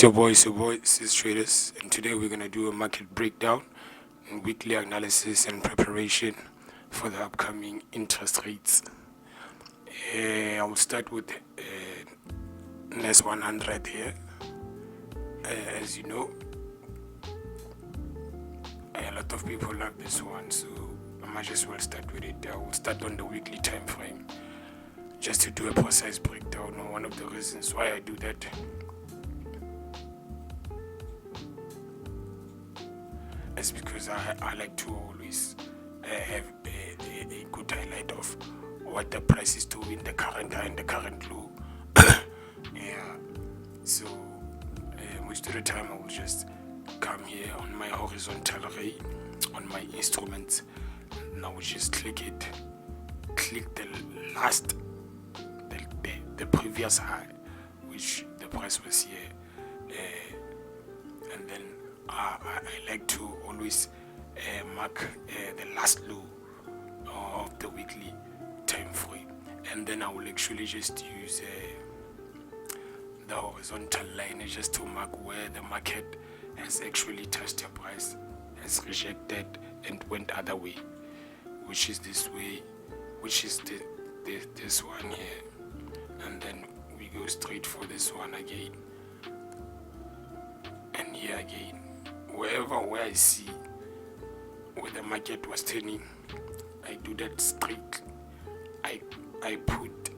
It's your boy, Sis Traders, and today we're gonna do a market breakdown and weekly analysis and preparation for the upcoming interest rates. I will start with NAS100 here. As you know, a lot of people love this one, so I might as well start with it. I will start on the weekly time frame just to do a precise breakdown on one of the reasons why I do that. It's because I like to always have a good highlight of what the price is doing, the current high and the current low. Yeah, so most of the time I will just come here on my horizontal ray on my instruments, and I will just click the last, the previous high, which the price was here, and then I like to always mark the last low of the weekly time frame, and then I will actually just use the horizontal line just to mark where the market has actually touched the price, has rejected and went other way, which is this way, which is this one here, and then we go straight for this one again, and here again. Where I see where the market was turning, I do that straight. I put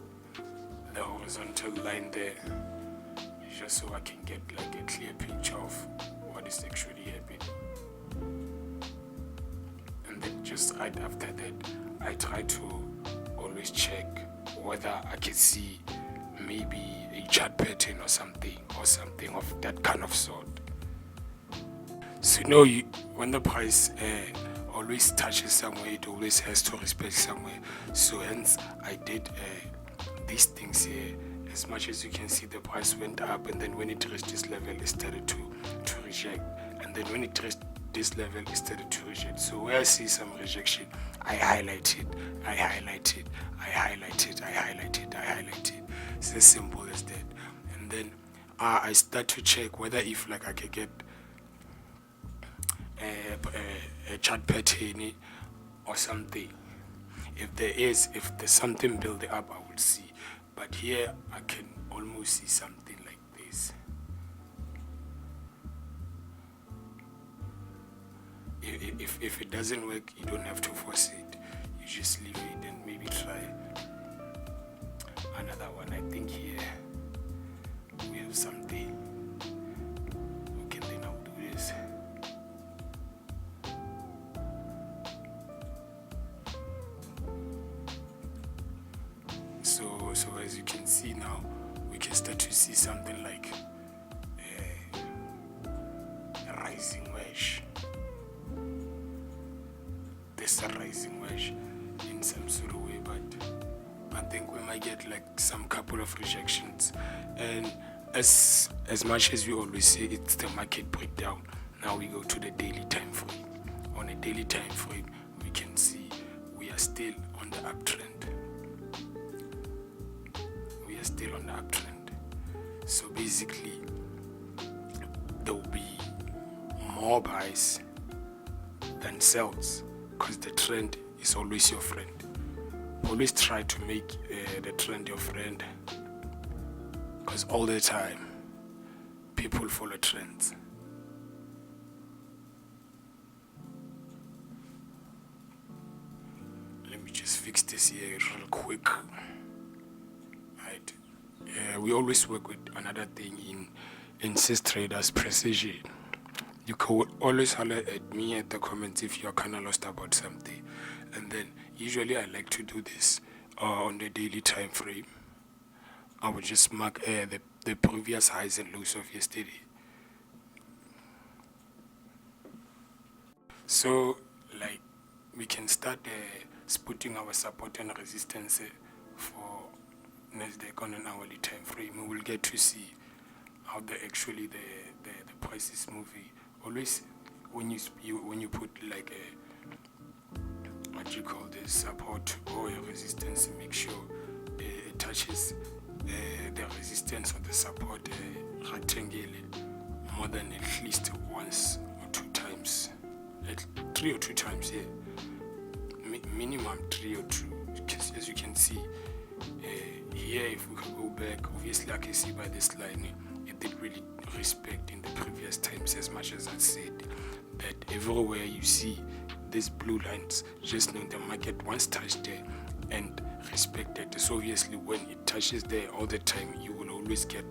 the horizontal line there just so I can get like a clear picture of what is actually happening. And then just right after that, I try to always check whether I can see maybe a chart pattern or something of that kind of sort. So when the price always touches somewhere, it always has to respect somewhere. So hence I did these things here. As much as you can see, the price went up, and then when it reached this level, it started to reject, and then when it reached this level, it started to reject. So where I see some rejection, I highlight it. It's as simple as that. And then I start to check whether if like I can get a chart pattern or something. If there's something building up, I will see. But here I can almost see something like this. If it doesn't work, you don't have to force it. You just leave it and maybe try another one. I think here we have something. Okay, then I'll do this. So as you can see now, we can start to see something like a rising wedge. There's a rising wedge in some sort of way, but I think we might get like some couple of rejections. And as much as we always say, it's the market breakdown. Now we go to the daily time frame. On a daily time frame, we can see we are still on the uptrend. So basically there will be more buys than sells, because the trend is always your friend. Always try to make the trend your friend, because all the time people follow trends. Let me just fix this here real quick. We always work with another thing in Sis Traders Precision. You can always holler at me at the comments if you're kind of lost about something. And then usually I like to do this on the daily time frame. I will just mark the previous highs and lows of yesterday. So like we can start spotting our support and resistance for Nasdaq on an hourly time frame. We will get to see how the price is moving. Always when you put like a what you call this support or a resistance, make sure it touches the resistance or the support rectangle more than at least once or two times, 3 or 2 times, yeah. Minimum 3 or 2, because as you can see here, if we can go back, obviously I can see by this line it did really respect in the previous times, as much as I said that everywhere you see these blue lines, just know the market once touched there and respected. So obviously when it touches there all the time, you will always get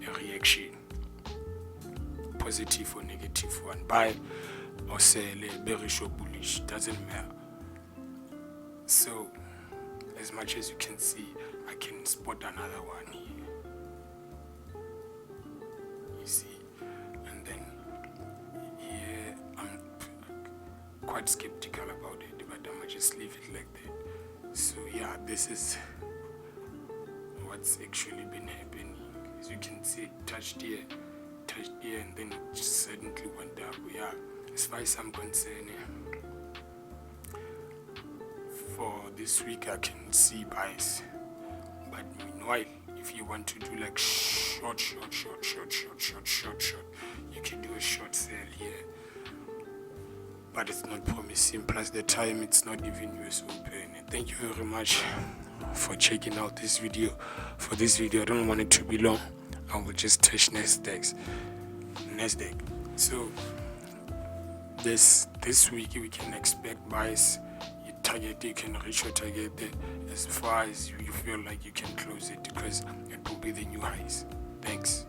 a reaction, positive or negative one, buy or sell, bearish or bullish, doesn't matter. So as much as you can see, I can spot another one here, you see, and then here I'm quite skeptical about it, but I might just leave it like that. So yeah, this is what's actually been happening. As you can see, it touched here, and then it just suddenly went up. Yeah, as far as I'm concerned, for this week I can see buys, but meanwhile, if you want to do like short, you can do a short sale here, but it's not promising, plus the time it's not even US open. Thank you very much for checking out this video. For this video, I don't want it to be long. I will just touch Nasdaq. So this week we can expect buys. You can reach your target there as far as you feel like you can close it, because it will be the new highs. Thanks.